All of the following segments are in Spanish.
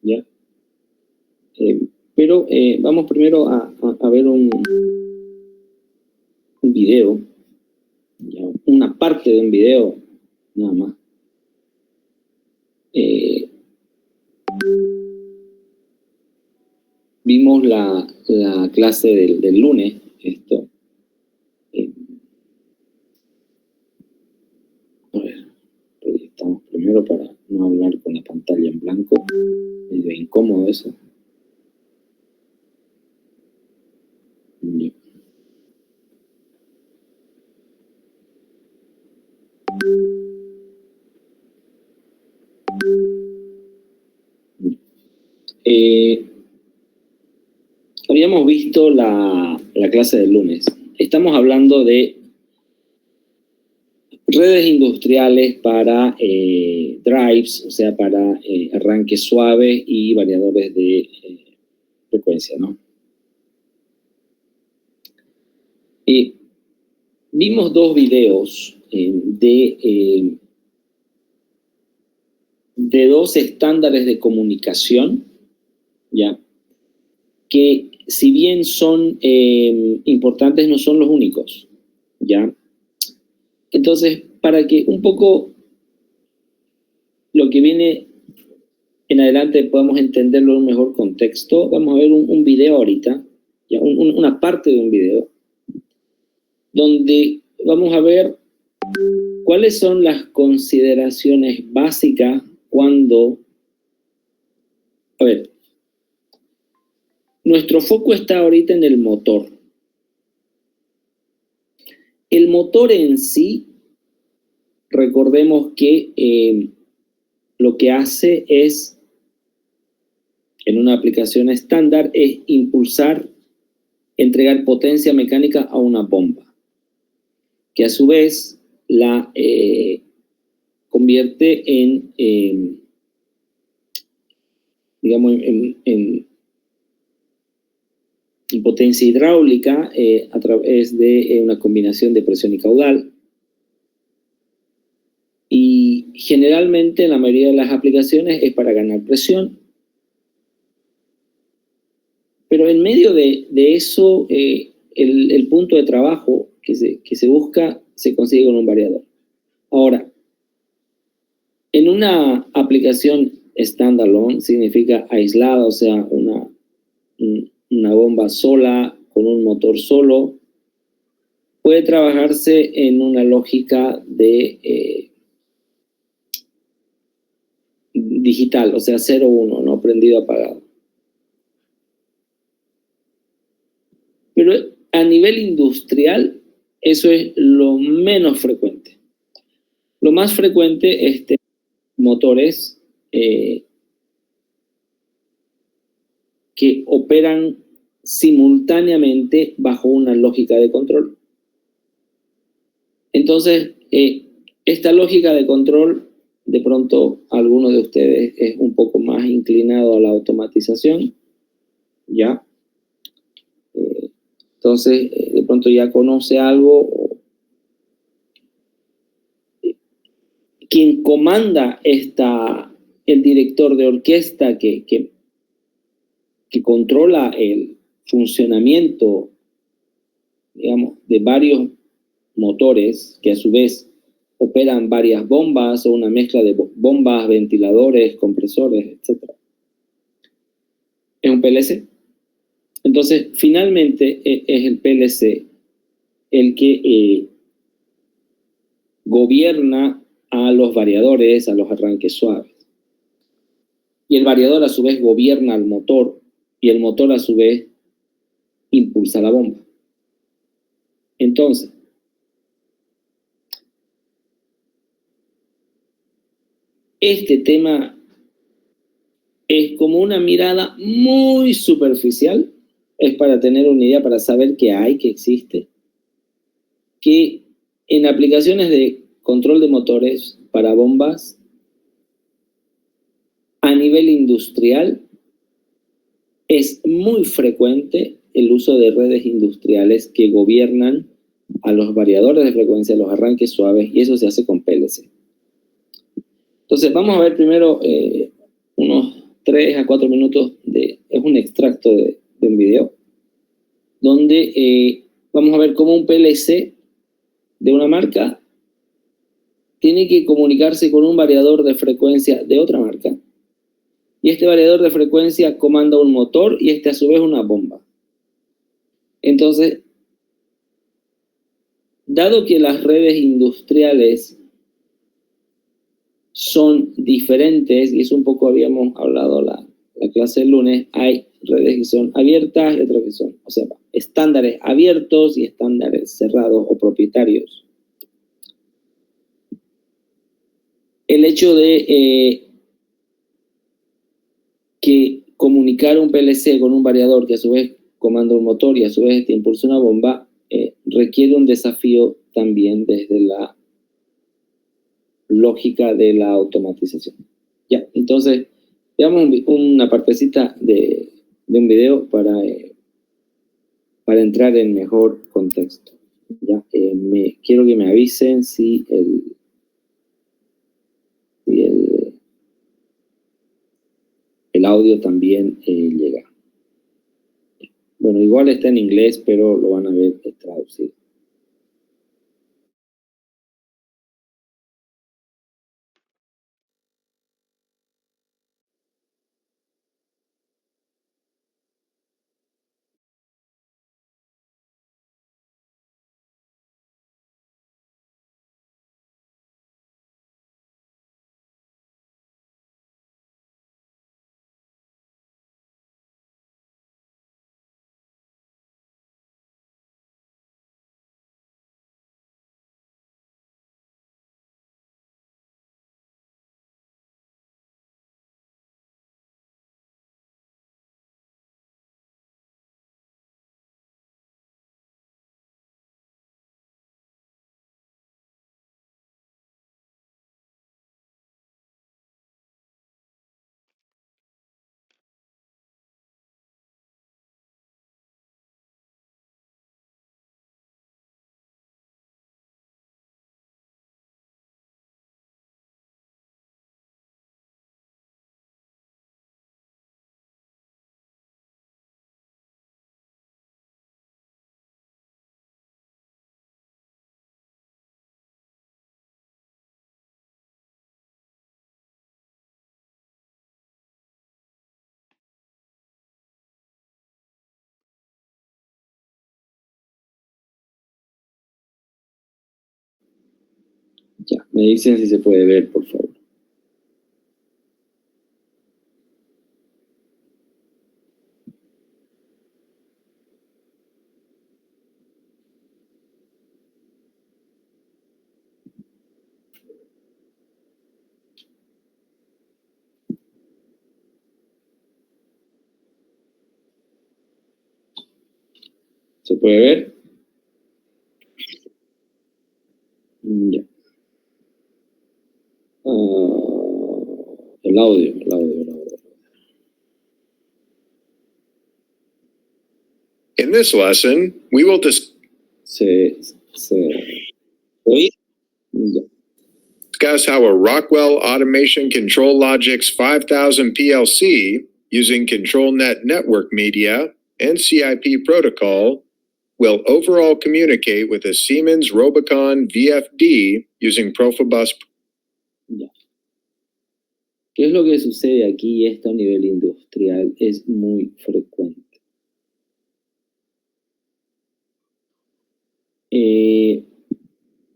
¿ya? Pero vamos primero a ver un video, ¿ya? Una parte de un video, nada más. Vimos la clase del lunes, esto. A ver, proyectamos primero para no hablar con la pantalla en blanco. Medio incómodo eso. Habíamos visto la clase del lunes. Estamos hablando de redes industriales para drives, o sea, para arranques suaves y variadores de frecuencia, ¿no? Vimos dos videos de dos estándares de comunicación, ¿ya? Que si bien son importantes, no son los únicos, ¿ya? Entonces, para que un poco lo que viene en adelante podamos entenderlo en un mejor contexto, vamos a ver un video ahorita, ¿ya? Una parte de un video, donde vamos a ver cuáles son las consideraciones básicas cuando... A ver, nuestro foco está ahorita en el motor. El motor en sí, recordemos que lo que hace es, en una aplicación estándar, es impulsar, entregar potencia mecánica a una bomba, que a su vez la convierte en digamos, en potencia hidráulica a través de una combinación de presión y caudal. Y generalmente en la mayoría de las aplicaciones es para ganar presión. Pero en medio de eso, el punto de trabajo que se busca se consigue con un variador. Ahora, en una aplicación standalone significa aislada, o sea, una bomba sola, con un motor solo, puede trabajarse en una lógica de digital, o sea, 0-1, no prendido, apagado. Pero a nivel industrial, eso es lo menos frecuente. Lo más frecuente es tener motores que operan simultáneamente bajo una lógica de control. Entonces, esta lógica de control, de pronto, alguno de ustedes es un poco más inclinado a la automatización, ¿ya? Entonces, de pronto ya conoce algo. Quien comanda el director de orquesta que controla el funcionamiento, digamos, de varios motores que a su vez operan varias bombas o una mezcla de bombas, ventiladores, compresores, etc. Es un PLC. Entonces, finalmente es el PLC el que gobierna a los variadores, a los arranques suaves. Y el variador a su vez gobierna al motor, y el motor a su vez impulsa la bomba. Entonces, este tema es como una mirada muy superficial, es para tener una idea, para saber qué hay, que existe, que en aplicaciones de control de motores para bombas, a nivel industrial, es muy frecuente el uso de redes industriales que gobiernan a los variadores de frecuencia, a los arranques suaves, y eso se hace con PLC. Entonces, vamos a ver primero unos 3 a 4 minutos es un extracto de un video, donde vamos a ver cómo un PLC de una marca tiene que comunicarse con un variador de frecuencia de otra marca, y este variador de frecuencia comanda un motor y a su vez una bomba. Entonces, dado que las redes industriales son diferentes, y es un poco habíamos hablado la clase del lunes, hay redes que son abiertas y otras que son, o sea, estándares abiertos y estándares cerrados o propietarios. El hecho de que comunicar un PLC con un variador que a su vez comanda un motor y a su vez impulsa una bomba, requiere un desafío también desde la lógica de la automatización. Ya, entonces, veamos una partecita de un video para entrar en mejor contexto. Ya, quiero que me avisen si el audio también llega. Bueno, igual está en inglés, pero lo van a ver traducido. Ya, me dicen si se puede ver, por favor. ¿Se puede ver? Ya. El audio. In this lesson, we will ¿Oí? discuss how a Rockwell Automation Control Logix 5000 PLC using ControlNet network media and CIP protocol will overall communicate with a Siemens Robicon VFD using Profibus. Ya. ¿Qué es lo que sucede aquí? Esto a nivel industrial es muy frecuente.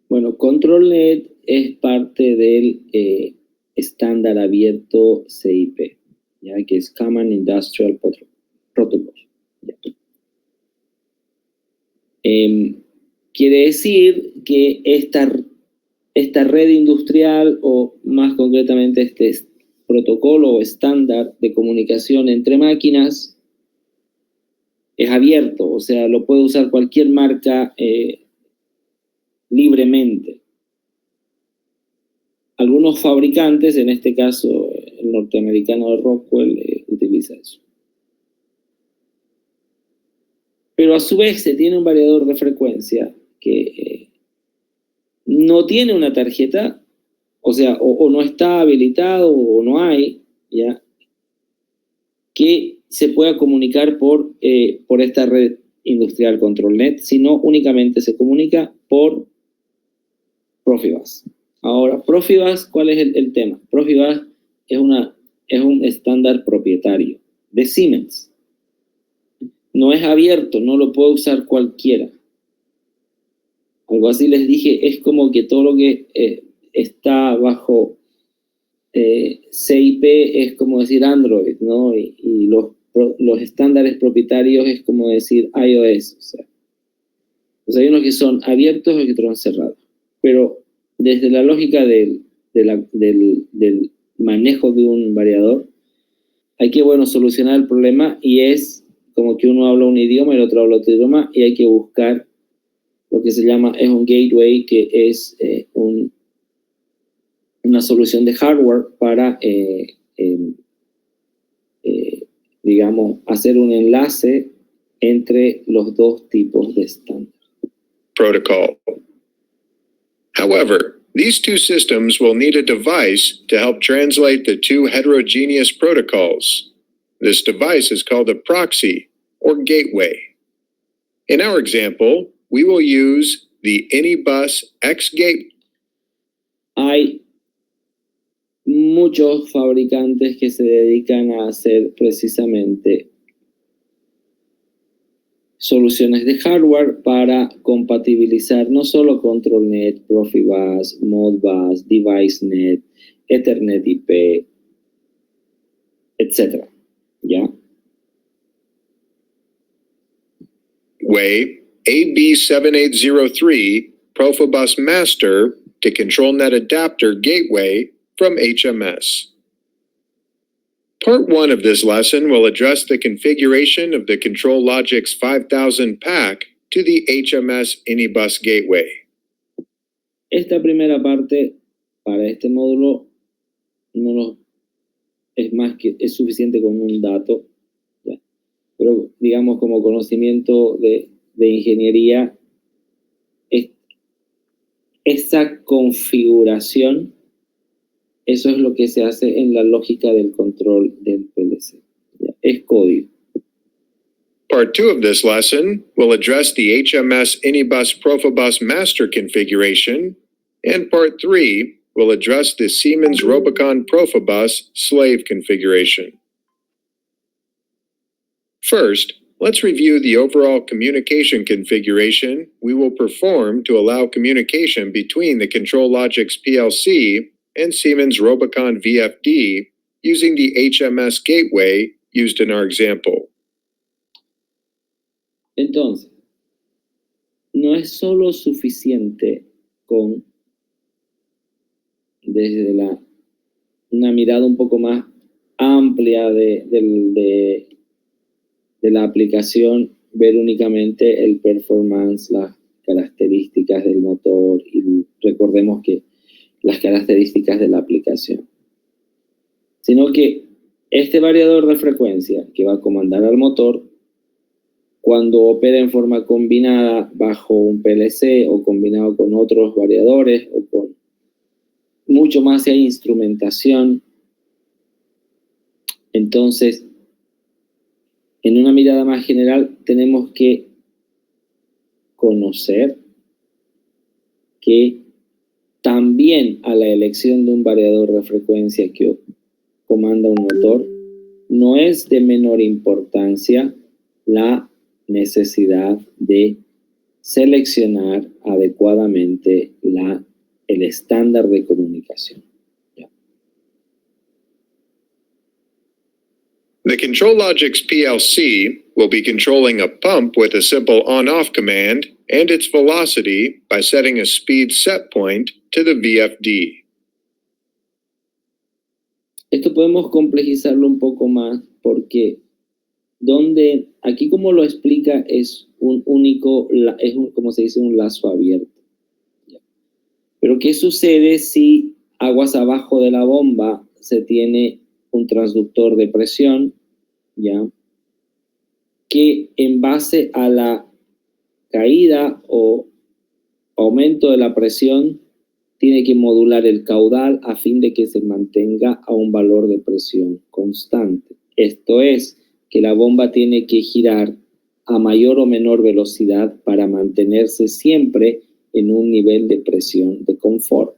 Bueno, ControlNet es parte del estándar abierto CIP, ¿ya? Que es Common Industrial Protocol. Quiere decir que esta red industrial, o más concretamente este protocolo o estándar de comunicación entre máquinas, es abierto, o sea, lo puede usar cualquier marca libremente. Algunos fabricantes, en este caso el norteamericano de Rockwell, utiliza eso. Pero a su vez se tiene un variador de frecuencia que no tiene una tarjeta, o sea, o no está habilitado o no hay, ¿ya? que se pueda comunicar por esta red industrial ControlNet, sino únicamente se comunica por Profibus. Ahora, Profibus, ¿cuál es el tema? Profibus es un estándar propietario de Siemens. No es abierto, no lo puede usar cualquiera. Algo así les dije, es como que todo lo que está bajo CIP es como decir Android, ¿no? Y los estándares propietarios es como decir iOS. O sea, hay unos que son abiertos y otros son cerrados. Pero desde la lógica del manejo de un variador, hay que, solucionar el problema, y es como que uno habla un idioma y el otro habla otro idioma, y hay que buscar lo que se llama, es un gateway, que es una solución de hardware para, digamos, hacer un enlace entre los dos tipos de estándar. Protocol. However, these two systems will need a device to help translate the two heterogeneous protocols. This device is called a proxy or gateway. In our example, we will use the Anybus X-Gate. Hay muchos fabricantes que se dedican a hacer precisamente soluciones de hardware para compatibilizar no solo ControlNet, Profibus, Modbus, DeviceNet, Ethernet IP, etc. ¿Ya? Way AB7803 Profibus Master to ControlNet Adapter Gateway from HMS. Part 1 of this lesson will address the configuration of the ControlLogix 5000 pack to the HMS Anybus Gateway. Esta primera parte para este módulo es suficiente con un dato, ¿ya? Pero digamos como conocimiento de ingeniería, esa configuración, eso es lo que se hace en la lógica del control del PLC. ¿Ya? Es código. Part 2 of this lesson will address the HMS Anybus Profibus master configuration, and Part 3 will address the Siemens Robicon Profibus slave configuration. First, let's review the overall communication configuration we will perform to allow communication between the ControlLogix PLC and Siemens Robicon VFD using the HMS gateway used in our example. Entonces, no es solo suficiente con, desde una mirada un poco más amplia de la aplicación, ver únicamente el performance, las características del motor, y recordemos que las características de la aplicación, sino que este variador de frecuencia que va a comandar al motor, cuando opera en forma combinada bajo un PLC o combinado con otros variadores o con mucho más si hay instrumentación, entonces en una mirada más general tenemos que conocer que también a la elección de un variador de frecuencia que comanda un motor, no es de menor importancia la necesidad de seleccionar adecuadamente el estándar de comunicación. ¿Ya? The ControlLogix PLC will be controlling a pump with a simple on-off command and its velocity by setting a speed set point to the VFD. Esto podemos complejizarlo un poco más porque aquí como lo explica es un único, como se dice, un lazo abierto. Pero ¿qué sucede si aguas abajo de la bomba se tiene un transductor de presión, ¿ya? Que en base a la caída o aumento de la presión tiene que modular el caudal a fin de que se mantenga a un valor de presión constante, Esto es, que la bomba tiene que girar a mayor o menor velocidad para mantenerse siempre en un nivel de presión de confort.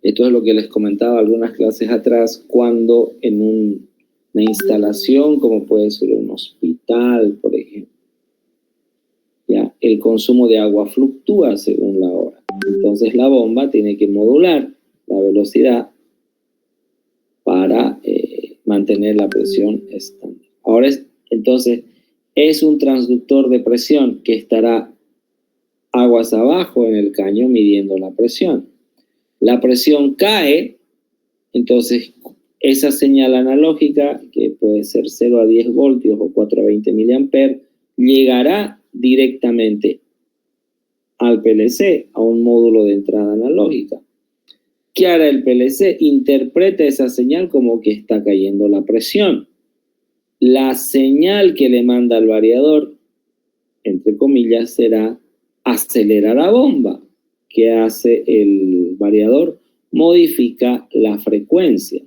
Esto es lo que les comentaba algunas clases atrás, cuando en una instalación, como puede ser un hospital, por ejemplo, ¿ya? El consumo de agua fluctúa según la hora. Entonces la bomba tiene que modular la velocidad para mantener la presión estándar. Ahora, entonces, es un transductor de presión que estará aguas abajo en el caño midiendo la presión. La presión cae, entonces esa señal analógica, que puede ser 0 a 10 voltios o 4 a 20 miliamperes, llegará directamente al PLC, a un módulo de entrada analógica. ¿Qué hará el PLC? Interpreta esa señal como que está cayendo la presión. La señal que le manda al variador, entre comillas, será acelerar la bomba. ¿Qué hace el variador? Modifica la frecuencia.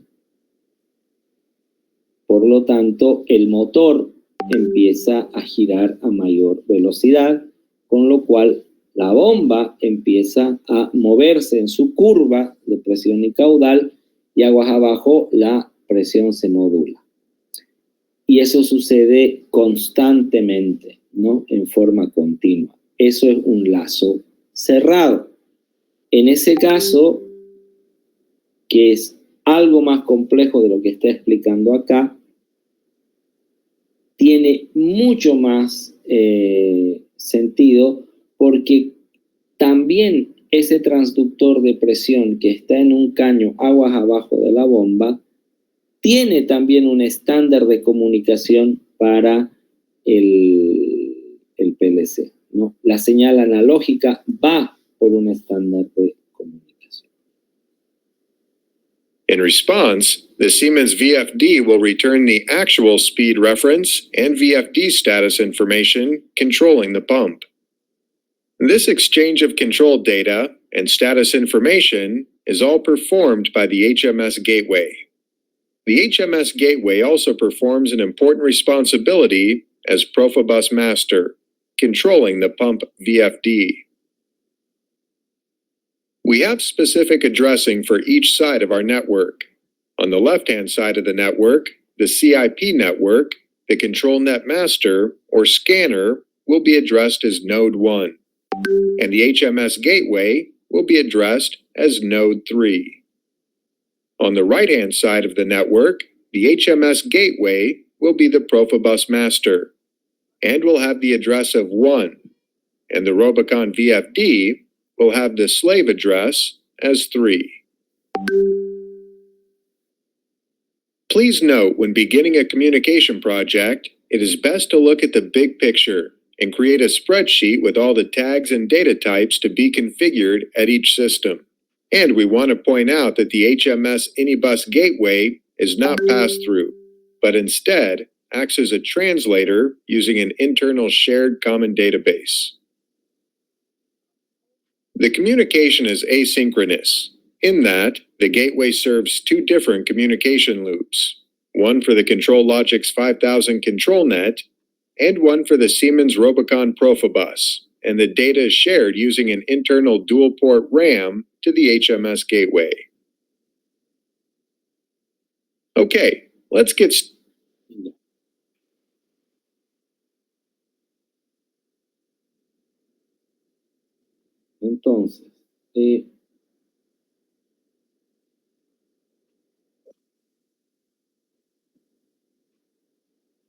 Por lo tanto, el motor empieza a girar a mayor velocidad, con lo cual la bomba empieza a moverse en su curva de presión y caudal, y aguas abajo la presión se modula. Y eso sucede constantemente, ¿no? En forma continua. Eso es un lazo cerrado. En ese caso, que es algo más complejo de lo que está explicando acá, tiene mucho más sentido, porque también ese transductor de presión que está en un caño aguas abajo de la bomba tiene también un estándar de comunicación para el PLC, ¿no? La señal analógica va por un estándar de comunicación. In response, the Siemens VFD will return the actual speed reference and VFD status information controlling the pump. This exchange of control data and status information is all performed by the HMS Gateway. The HMS Gateway also performs an important responsibility as Profibus Master, controlling the pump VFD. We have specific addressing for each side of our network. On the left-hand side of the network, the CIP network, the Control Net Master, or scanner, will be addressed as Node 1, and the HMS Gateway will be addressed as Node 3. On the right-hand side of the network, the HMS Gateway will be the Profibus Master, and will have the address of 1, and the Robicon VFD will have the slave address as 3. Please note, when beginning a communication project, it is best to look at the big picture and create a spreadsheet with all the tags and data types to be configured at each system. And we want to point out that the HMS Anybus Gateway is not pass-through, but instead acts as a translator using an internal shared common database. The communication is asynchronous, in that the gateway serves two different communication loops, one for the ControlLogix 5000 control net, and one for the Siemens Robicon Profibus, and the data is shared using an internal dual-port RAM to the HMS gateway. Okay, let's get started. Entonces,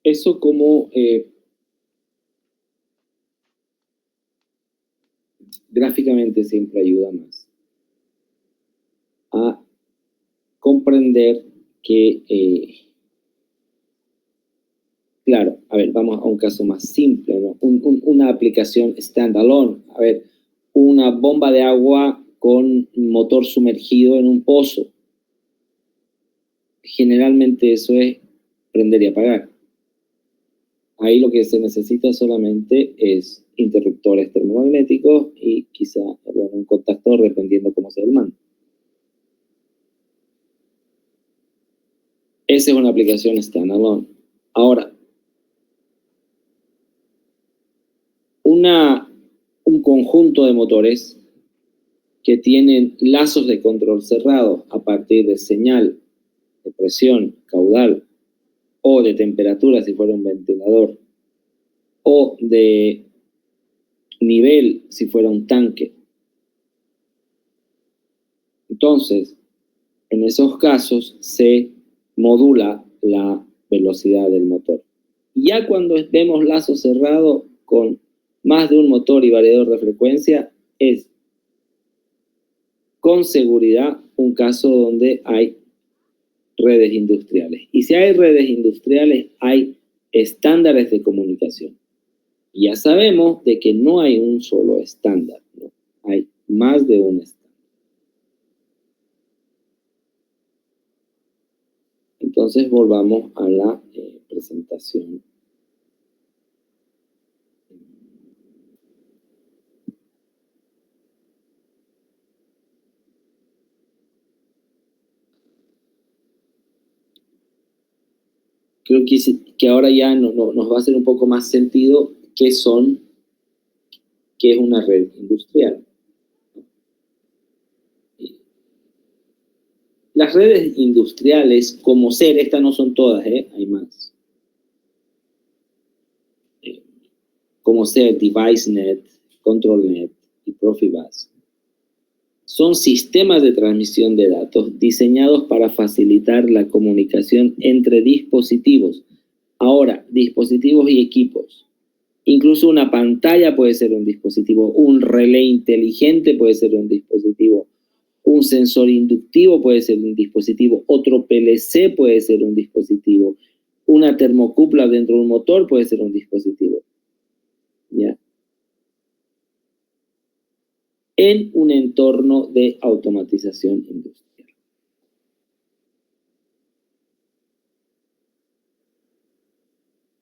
eso como gráficamente siempre ayuda más a comprender que, claro, a ver, vamos a un caso más simple, ¿no? Una aplicación standalone, a ver, una bomba de agua con motor sumergido en un pozo. Generalmente eso es prender y apagar. Ahí lo que se necesita solamente es interruptores termomagnéticos y quizá, bueno, un contactor, dependiendo cómo sea el mando. Esa es una aplicación standalone. Ahora, un conjunto de motores que tienen lazos de control cerrados a partir de señal, de presión, caudal, o de temperatura si fuera un ventilador, o de nivel si fuera un tanque. Entonces, en esos casos se modula la velocidad del motor. Ya cuando vemos lazo cerrado con más de un motor y variador de frecuencia, es con seguridad un caso donde hay redes industriales. Y si hay redes industriales, hay estándares de comunicación. Ya sabemos de que no hay un solo estándar, ¿no? Hay más de un estándar. Entonces volvamos a la presentación. Creo que ahora ya nos va a hacer un poco más sentido qué es una red industrial. Las redes industriales, como ser, estas no son todas, hay más. Como ser DeviceNet, ControlNet y Profibus, son sistemas de transmisión de datos diseñados para facilitar la comunicación entre dispositivos. Ahora, dispositivos y equipos. Incluso una pantalla puede ser un dispositivo, un relé inteligente puede ser un dispositivo, un sensor inductivo puede ser un dispositivo, otro PLC puede ser un dispositivo, una termocupla dentro de un motor puede ser un dispositivo. ¿Ya? En un entorno de automatización industrial.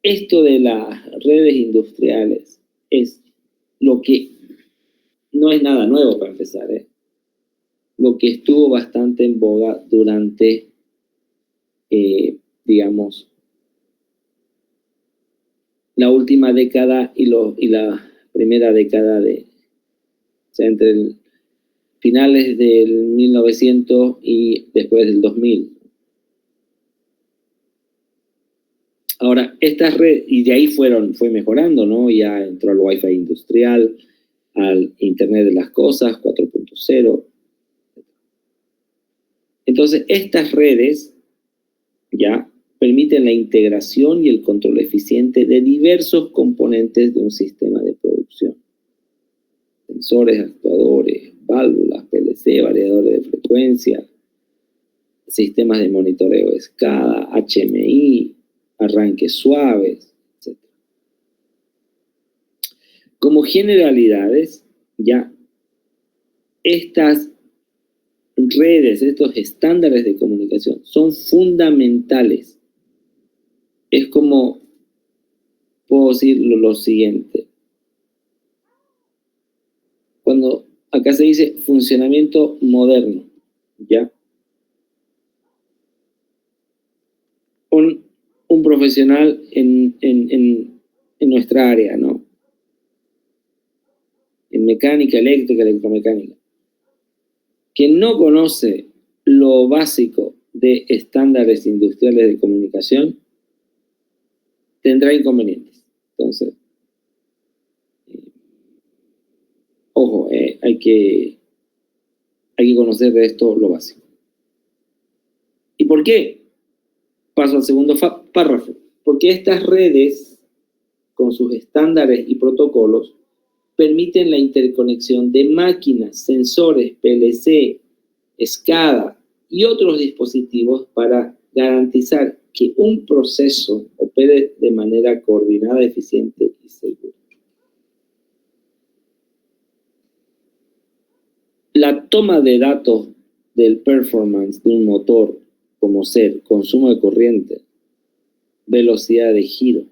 Esto de las redes industriales es lo que no es nada nuevo para empezar, lo que estuvo bastante en boga durante, digamos, la última década y la primera década o sea, entre finales del 1900 y después del 2000. Ahora, estas redes, y de ahí fue mejorando, ¿no? Ya entró al Wi-Fi industrial, al Internet de las Cosas, 4.0. Entonces, estas redes ya permiten la integración y el control eficiente de diversos componentes de un sistema de producción. Sensores, actuadores, válvulas, PLC, variadores de frecuencia, sistemas de monitoreo de SCADA, HMI, arranques suaves, etc. Como generalidades, ya estas redes, estos estándares de comunicación son fundamentales. Es como, puedo decir lo siguiente. Cuando acá se dice funcionamiento moderno, ¿ya? Un profesional en nuestra área, ¿no? En mecánica, eléctrica, electromecánica, que no conoce lo básico de estándares industriales de comunicación, tendrá inconvenientes. Entonces, ojo, hay que conocer de esto lo básico. ¿Y por qué? Paso al segundo párrafo. Porque estas redes, con sus estándares y protocolos, permiten la interconexión de máquinas, sensores, PLC, SCADA y otros dispositivos para garantizar que un proceso opere de manera coordinada, eficiente y segura. La toma de datos del performance de un motor, como ser consumo de corriente, velocidad de giro,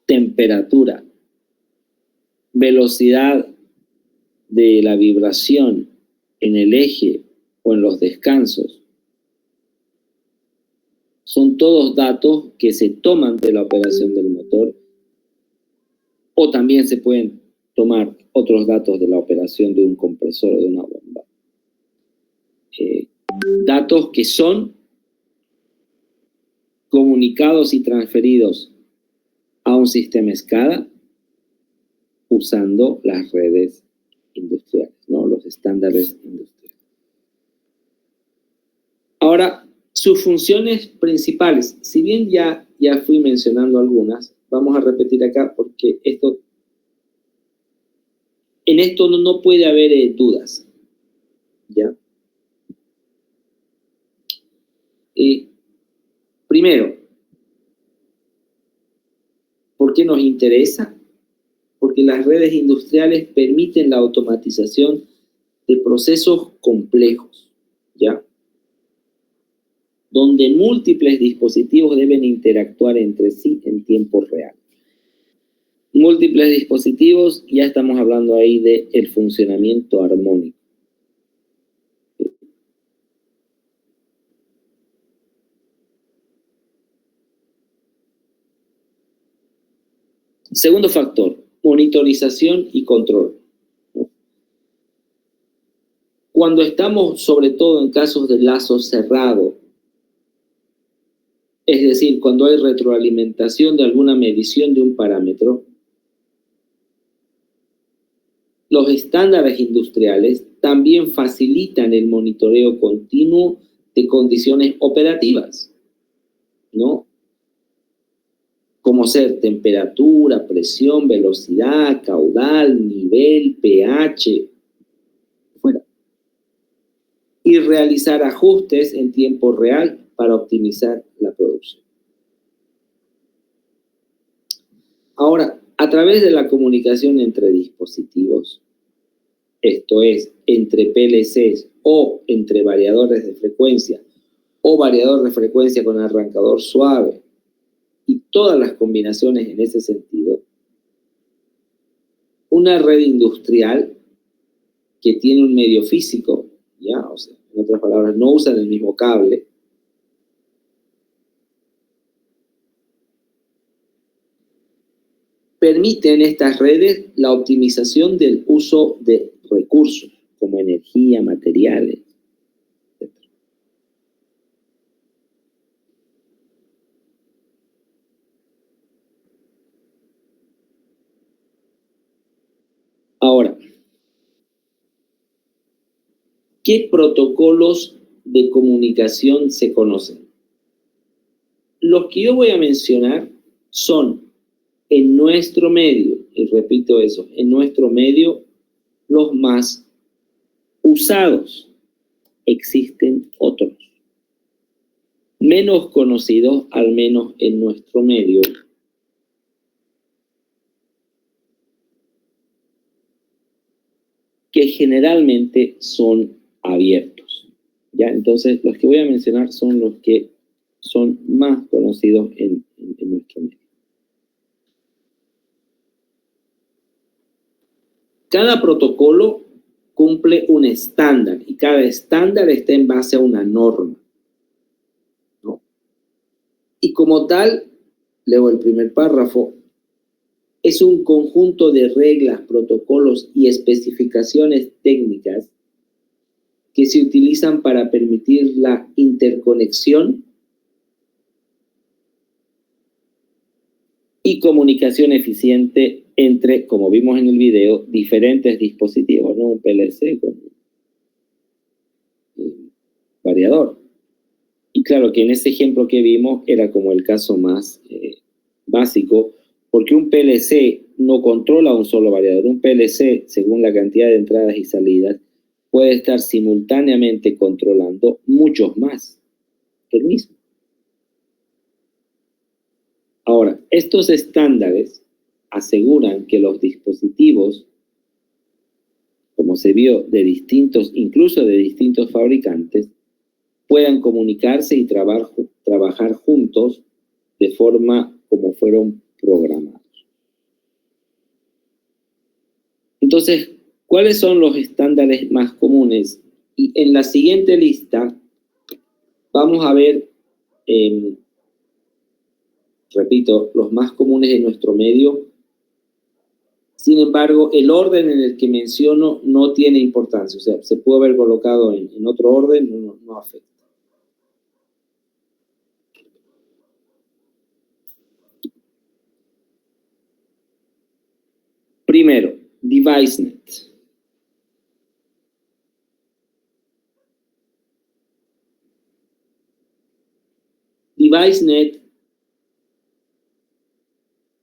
temperatura, velocidad de la vibración en el eje o en los descansos, son todos datos que se toman de la operación del motor, o también se pueden tomar otros datos de la operación de un compresor o de una bomba. Datos que son comunicados y transferidos a un sistema SCADA usando las redes industriales, ¿no? Los estándares industriales. Ahora, sus funciones principales, si bien ya fui mencionando algunas, vamos a repetir acá porque en esto no puede haber dudas, ¿ya? Primero, ¿por qué nos interesa? Porque las redes industriales permiten la automatización de procesos complejos, ¿ya? Donde múltiples dispositivos deben interactuar entre sí en tiempo real. Múltiples dispositivos, ya estamos hablando ahí del funcionamiento armónico. Segundo factor, monitorización y control. Cuando estamos, sobre todo en casos de lazo cerrado, es decir, cuando hay retroalimentación de alguna medición de un parámetro, los estándares industriales también facilitan el monitoreo continuo de condiciones operativas, ¿no? Como ser temperatura, presión, velocidad, caudal, nivel, pH, fuera. Y realizar ajustes en tiempo real para optimizar la producción. Ahora, a través de la comunicación entre dispositivos, esto es, entre PLCs o entre variadores de frecuencia o variador de frecuencia con arrancador suave y todas las combinaciones en ese sentido, una red industrial que tiene un medio físico, ¿ya? O sea, en otras palabras, no usan el mismo cable, permiten estas redes la optimización del uso de recursos, como energía, materiales, etc. Ahora, ¿qué protocolos de comunicación se conocen? Los que yo voy a mencionar son en nuestro medio, y repito eso, en nuestro medio, los más usados. Existen otros, menos conocidos, al menos en nuestro medio, que generalmente son abiertos, ¿ya? Entonces, los que voy a mencionar son los que son más conocidos en nuestro medio. Cada protocolo cumple un estándar y cada estándar está en base a una norma, ¿no? Y como tal, leo el primer párrafo, es un conjunto de reglas, protocolos y especificaciones técnicas que se utilizan para permitir la interconexión y comunicación eficiente entre, como vimos en el video, diferentes dispositivos, ¿no? Un PLC con un variador. Y claro que en ese ejemplo que vimos era como el caso más básico, porque un PLC no controla un solo variador. Un PLC, según la cantidad de entradas y salidas, puede estar simultáneamente controlando muchos más que el mismo. Ahora, estos estándares aseguran que los dispositivos, como se vio, incluso de distintos fabricantes, puedan comunicarse y trabajar juntos de forma como fueron programados. Entonces, ¿cuáles son los estándares más comunes? Y en la siguiente lista vamos a ver repito, los más comunes en nuestro medio. Sin embargo, el orden en el que menciono no tiene importancia. O sea, se puede haber colocado en otro orden, no afecta. Primero, DeviceNet. DeviceNet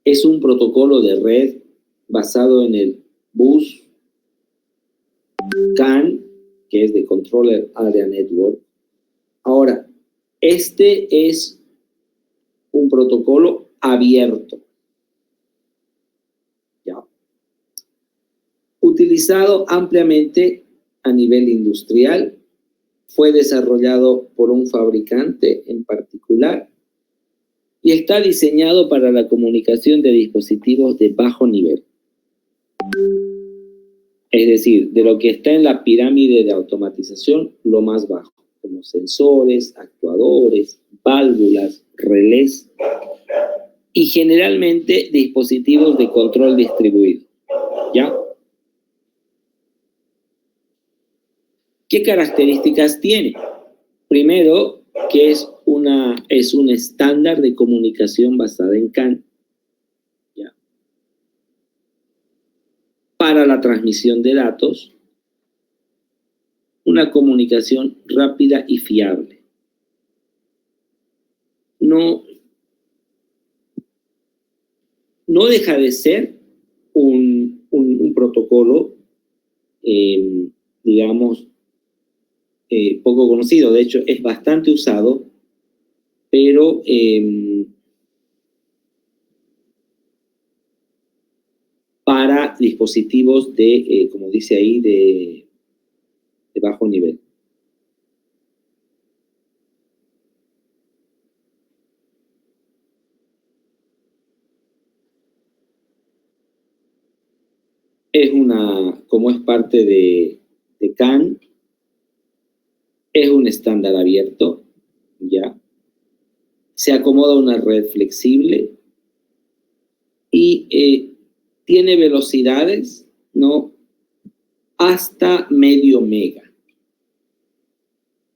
es un protocolo de red basado en el bus CAN, que es de Controller Area Network. Ahora, este es un protocolo abierto, ¿ya? Utilizado ampliamente a nivel industrial, fue desarrollado por un fabricante en particular y está diseñado para la comunicación de dispositivos de bajo nivel. Es decir, de lo que está en la pirámide de automatización, lo más bajo, como sensores, actuadores, válvulas, relés y generalmente dispositivos de control distribuido, ¿ya? ¿Qué características tiene? Primero, que es un estándar de comunicación basada en CAN, ¿ya? Para la transmisión de datos, una comunicación rápida y fiable. No deja de ser un protocolo, digamos, poco conocido. De hecho, es bastante usado, pero para dispositivos de, como dice ahí, de bajo nivel. Como es parte de CAN, es un estándar abierto, ¿ya? Se acomoda a una red flexible y tiene velocidades, ¿no?, hasta medio mega.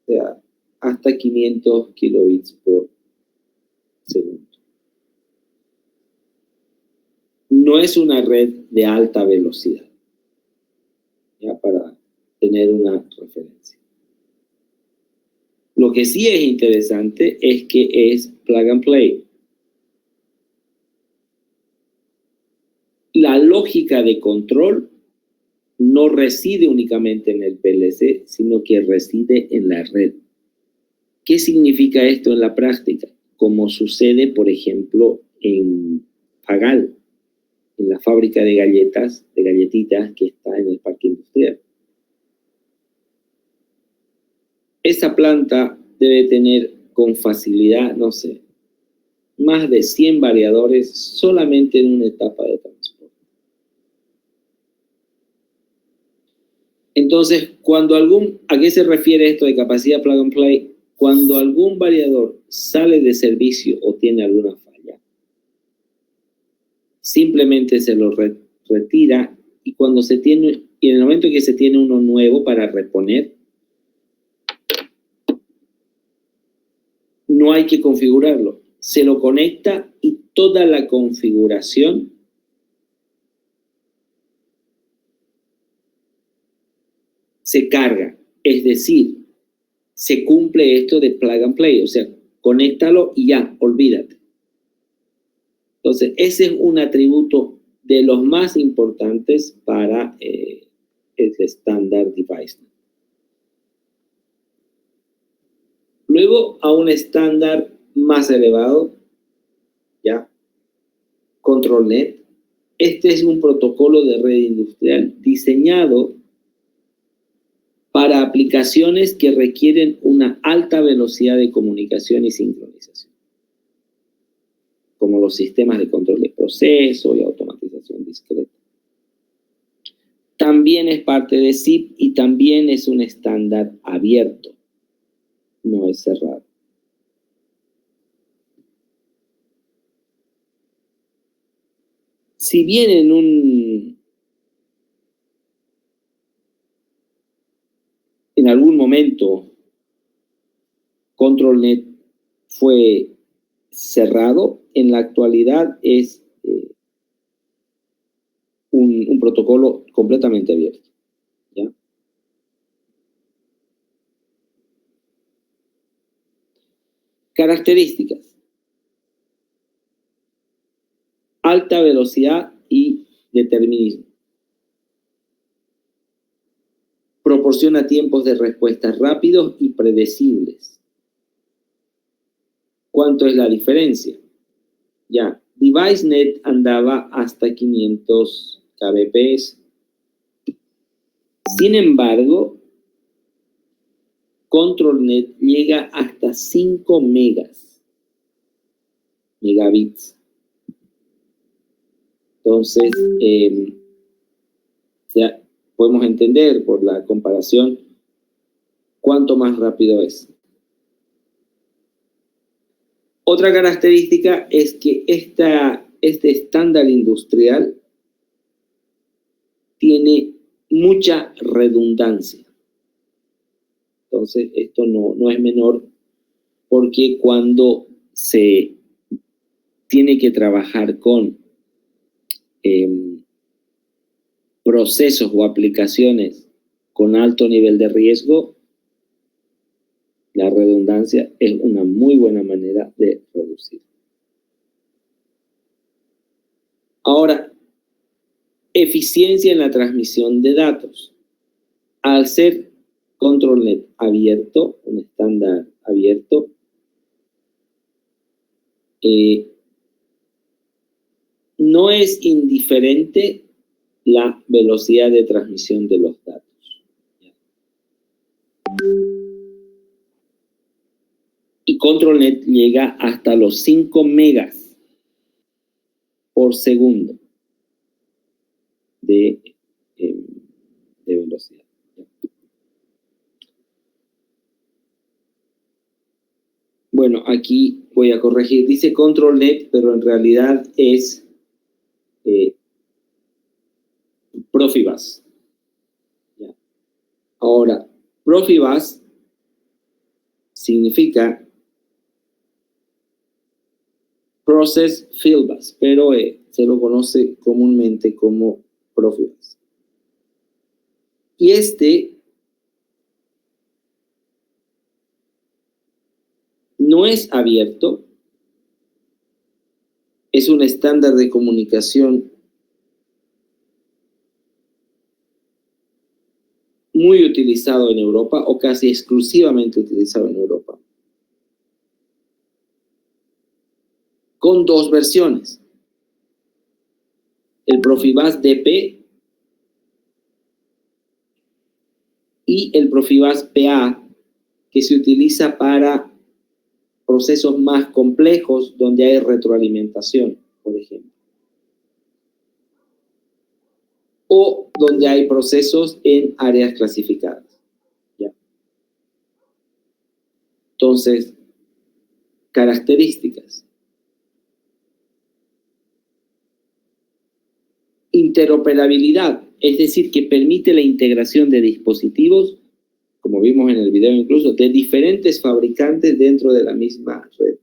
O sea, hasta 500 kilobits por segundo. No es una red de alta velocidad, ¿ya?, para tener una referencia. Lo que sí es interesante es que es plug and play. La lógica de control no reside únicamente en el PLC, sino que reside en la red. ¿Qué significa esto en la práctica? Como sucede, por ejemplo, en Fagal, en la fábrica de galletitas que está en el parque industrial. Esa planta debe tener con facilidad, no sé, más de 100 variadores solamente en una etapa de transporte. Entonces, ¿a qué se refiere esto de capacidad plug and play? Cuando algún variador sale de servicio o tiene alguna falla, simplemente se lo retira y en el momento que se tiene uno nuevo para reponer, no hay que configurarlo. Se lo conecta y toda la configuración se carga. Es decir, se cumple esto de plug and play. O sea, conéctalo y ya, olvídate. Entonces, ese es un atributo de los más importantes para el estándar DeviceNet. Luego, a un estándar más elevado, ¿ya?, ControlNet. Este es un protocolo de red industrial diseñado para aplicaciones que requieren una alta velocidad de comunicación y sincronización, como los sistemas de control de proceso y automatización discreta. También es parte de SIP y también es un estándar abierto, no es cerrado. Si bien en algún momento ControlNet fue cerrado, en la actualidad es un protocolo completamente abierto, ¿ya? Características: alta velocidad y determinismo. Proporciona tiempos de respuesta rápidos y predecibles. ¿Cuánto es la diferencia? Ya, DeviceNet andaba hasta 500 kbps. Sin embargo, ControlNet llega hasta 5 megabits. Entonces, podemos entender por la comparación cuánto más rápido es. Otra característica es que este estándar industrial tiene mucha redundancia. Entonces, esto no es menor, porque cuando se tiene que trabajar con procesos o aplicaciones con alto nivel de riesgo, la redundancia es una muy buena manera de reducir. Ahora, eficiencia en la transmisión de datos. Al ser ControlNet abierto, un estándar abierto, no es indiferente la velocidad de transmisión de los datos. Y ControlNet llega hasta los 5 megas por segundo de velocidad. Bueno, aquí voy a corregir. Dice ControlNet, pero en realidad es Profibus. ¿Ya? Ahora, Profibus significa Process Fieldbus, pero se lo conoce comúnmente como Profibus. Y no es abierto, es un estándar de comunicación muy utilizado en Europa, o casi exclusivamente utilizado en Europa, con 2 versiones: el Profibus DP y el Profibus PA, que se utiliza para procesos más complejos donde hay retroalimentación, por ejemplo, o donde hay procesos en áreas clasificadas. ¿Ya? Entonces, características: interoperabilidad, es decir, que permite la integración de dispositivos, como vimos en el video incluso, de diferentes fabricantes dentro de la misma red.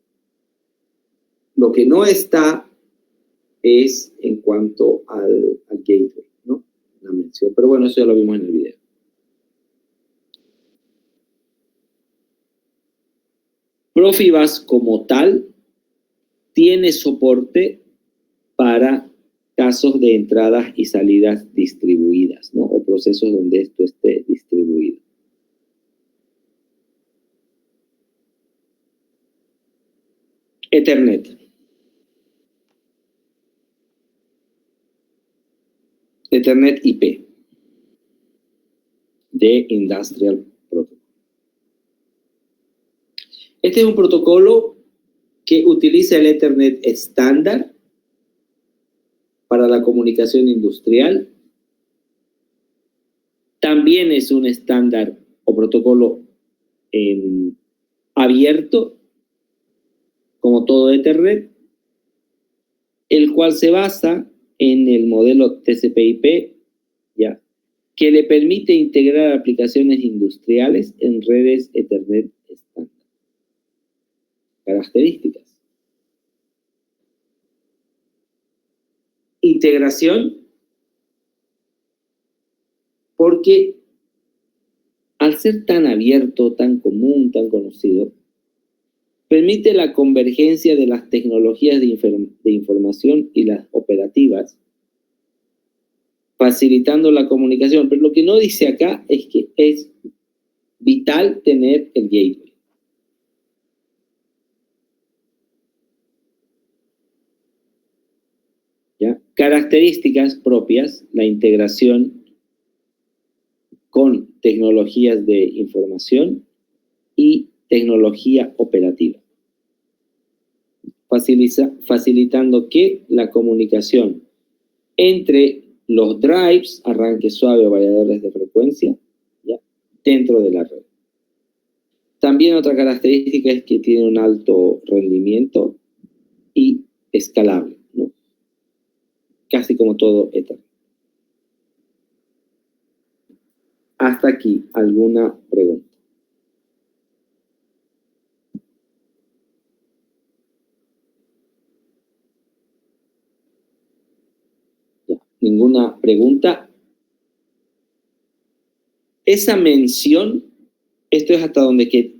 Lo que no está es en cuanto al gateway, ¿no? La mención, pero bueno, eso ya lo vimos en el video. Profibus como tal tiene soporte para casos de entradas y salidas distribuidas, ¿no? O procesos donde esto esté distribuido. Ethernet. Ethernet IP de Industrial Protocol. Este es un protocolo que utiliza el Ethernet estándar para la comunicación industrial. También es un estándar o protocolo abierto, como todo Ethernet, el cual se basa en el modelo TCP/IP, ¿ya?, que le permite integrar aplicaciones industriales en redes Ethernet estándar. Características. Integración, porque al ser tan abierto, tan común, tan conocido, permite la convergencia de las tecnologías de información y las operativas, facilitando la comunicación. Pero lo que no dice acá es que es vital tener el gateway. ¿Ya? Características propias, la integración con tecnologías de información y tecnología operativa, facilitando que la comunicación entre los drives, arranque suave o variadores de frecuencia, ¿ya?, dentro de la red. También otra característica es que tiene un alto rendimiento y escalable, ¿no?, casi como todo Ethernet. Hasta aquí, ¿alguna pregunta? Ya, ¿ninguna pregunta? Esa mención, esto es hasta donde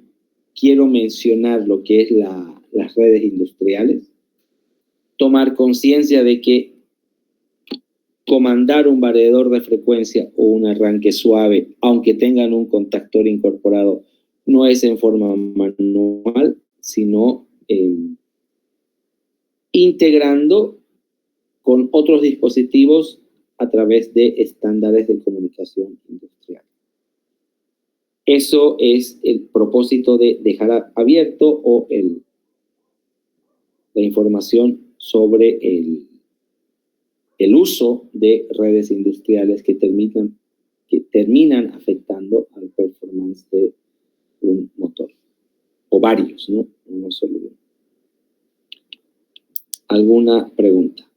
quiero mencionar lo que es las redes industriales. Tomar conciencia de que comandar un variador de frecuencia o un arranque suave, aunque tengan un contactor incorporado, no es en forma manual, sino integrando con otros dispositivos a través de estándares de comunicación industrial. Eso es el propósito de dejar abierto la información sobre el uso de redes industriales que terminan afectando al performance de un motor, o varios, ¿no? No solo uno. ¿Alguna pregunta?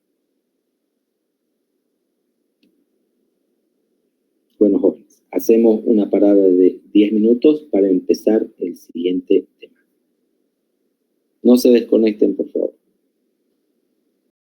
Bueno, jóvenes, hacemos una parada de 10 minutos para empezar el siguiente tema. No se desconecten, por favor.